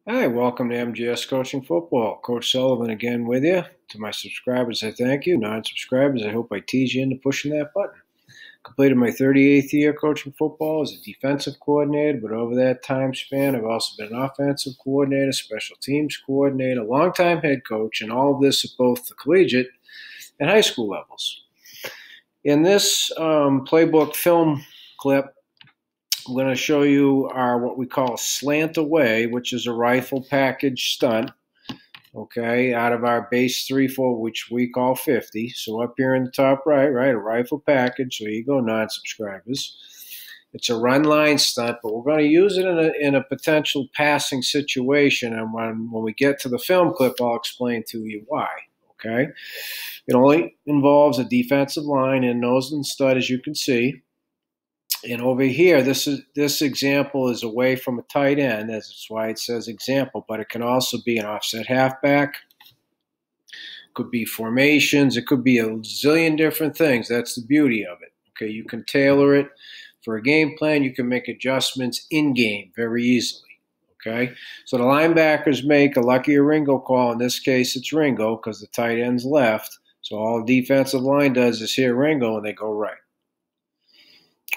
Hi, welcome to MGS Coaching Football. Coach Sullivan again with you. To my subscribers, I thank you. Non-subscribers, I hope I tease you into pushing that button. Completed my 38th year coaching football as a defensive coordinator, but over that time span, I've also been an offensive coordinator, special teams coordinator, longtime head coach, and all of this at both the collegiate and high school levels. In this playbook film clip, I'm going to show you our what we call slant away, which is a rifle package stunt, okay, out of our base 3-4, which we call 50. So up here in the top right, a rifle package. So you go, non-subscribers. It's a run line stunt, but we're going to use it in a potential passing situation. And when we get to the film clip, I'll explain to you why, okay? It only involves a defensive line and nose and stud, as you can see. And over here, this example is away from a tight end. That's why it says example, but it can also be an offset halfback. It could be formations. It could be a zillion different things. That's the beauty of it. Okay, you can tailor it for a game plan. You can make adjustments in-game very easily. Okay, so the linebackers make a Lucky or Ringo call. In this case, it's Ringo because the tight end's left. So all the defensive line does is hear Ringo and they go right.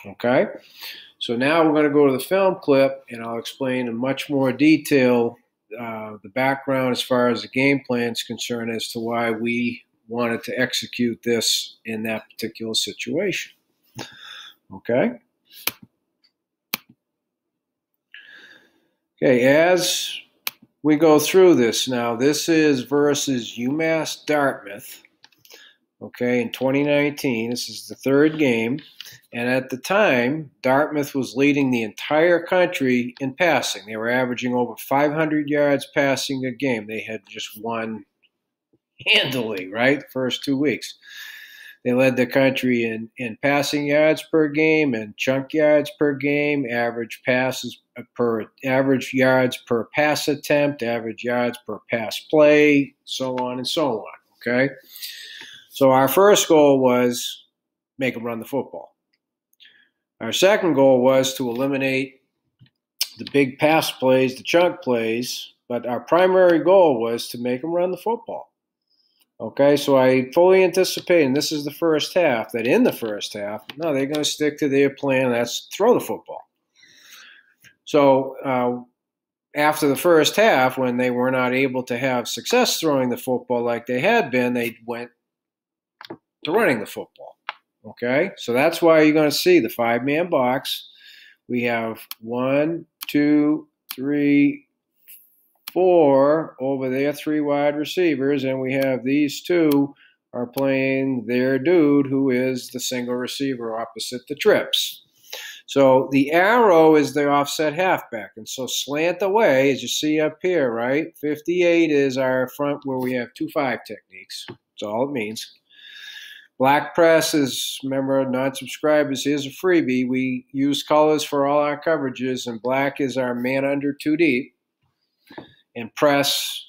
Okay, so now we're going to go to the film clip, and I'll explain in much more detail the background as far as the game plan is concerned as to why we wanted to execute this in that particular situation. Okay. Okay, as we go through this now, this is versus UMass Dartmouth. Okay, in 2019, this is the third game. And at the time, Dartmouth was leading the entire country in passing. They were averaging over 500 yards passing a game. They had just won handily, right, the first 2 weeks. They led the country in passing yards per game and chunk yards per game, average yards per pass attempt, average yards per pass play, so on and so on, okay? So our first goal was make them run the football. Our second goal was to eliminate the big pass plays, the chunk plays, but our primary goal was to make them run the football. Okay, so I fully anticipate, and this is the first half, that in the first half, no, they're going to stick to their plan, and that's throw the football. So after the first half, when they were not able to have success throwing the football like they had been, they went to running the football. Okay, so that's why you're going to see the 5-man box. We have 1, 2, 3, 4 over there, 3 wide receivers, and we have these 2 are playing their dude who is the single receiver opposite the trips. So the arrow is the offset halfback, and so slant away, as you see up here, right? 58 is our front where we have 2-5 techniques. That's all it means. Black press is, remember, non-subscribers, here's a freebie. We use colors for all our coverages, and black is our man under 2 deep. And press,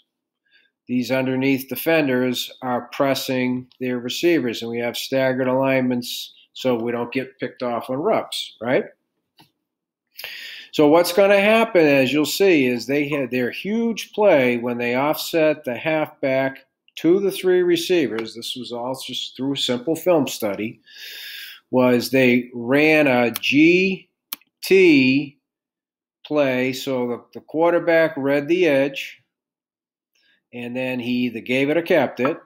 these underneath defenders are pressing their receivers, and we have staggered alignments so we don't get picked off on rubs, right? So what's going to happen, as you'll see, is they had their huge play when they offset the halfback to the 3 receivers. This was all just through simple film study. Was they ran a GT play, so the quarterback read the edge, and then he either gave it or kept it.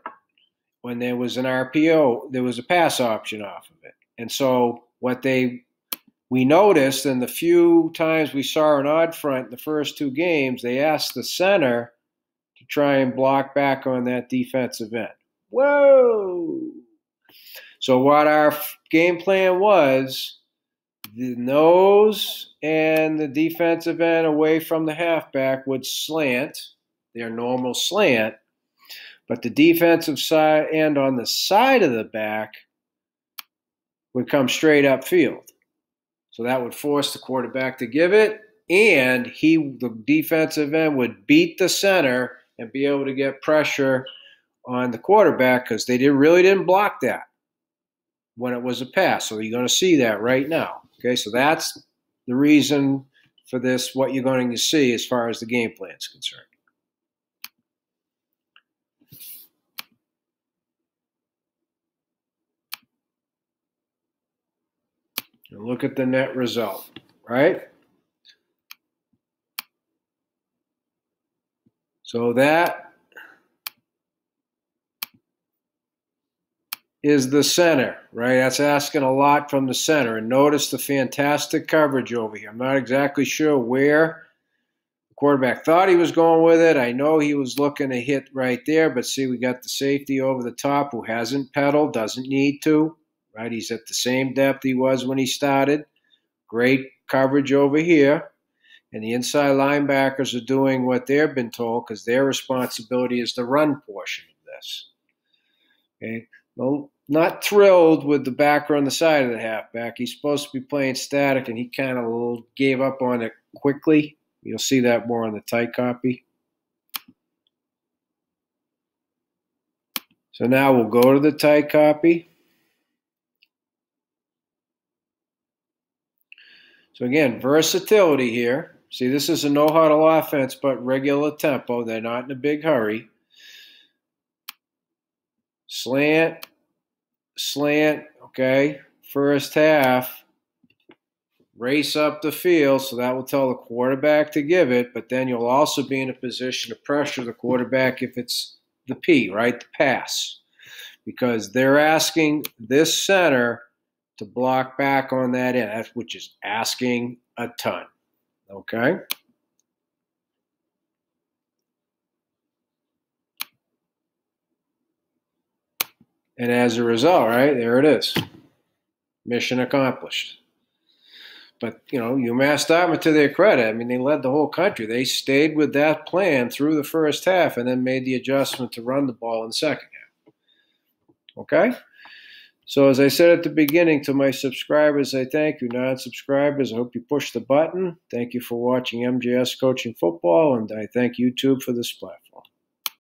When there was an RPO, there was a pass option off of it. And so what we noticed in the few times we saw an odd front in the first 2 games, they asked the center to try and block back on that defensive end. Whoa! So what our game plan was, the nose and the defensive end away from the halfback would slant, their normal slant, but the defensive side end on the side of the back would come straight upfield. So that would force the quarterback to give it, and the defensive end would beat the center and be able to get pressure on the quarterback because they really didn't block that when it was a pass. So you're going to see that right now. Okay, so that's the reason for this, what you're going to see as far as the game plan is concerned. And look at the net result, right? So that is the center, right? That's asking a lot from the center. And notice the fantastic coverage over here. I'm not exactly sure where the quarterback thought he was going with it. I know he was looking to hit right there, but see, we got the safety over the top who hasn't pedaled, doesn't need to, right? He's at the same depth he was when he started. Great coverage over here. And the inside linebackers are doing what they've been told because their responsibility is the run portion of this. Okay? Well, not thrilled with the backer on the side of the halfback. He's supposed to be playing static, and he kind of gave up on it quickly. You'll see that more on the tight copy. So now we'll go to the tight copy. So again, versatility here. See, this is a no-huddle offense, but regular tempo. They're not in a big hurry. Slant, okay. First half, race up the field, so that will tell the quarterback to give it, but then you'll also be in a position to pressure the quarterback if it's the P, right, the pass, because they're asking this center to block back on that end, which is asking a ton, okay? And as a result, right, there it is. Mission accomplished. But, UMass Dartmouth, to their credit, I mean, they led the whole country. They stayed with that plan through the first half and then made the adjustment to run the ball in the second half. Okay? So as I said at the beginning, to my subscribers, I thank you. Non-subscribers, I hope you push the button. Thank you for watching MJS Coaching Football, and I thank YouTube for this platform.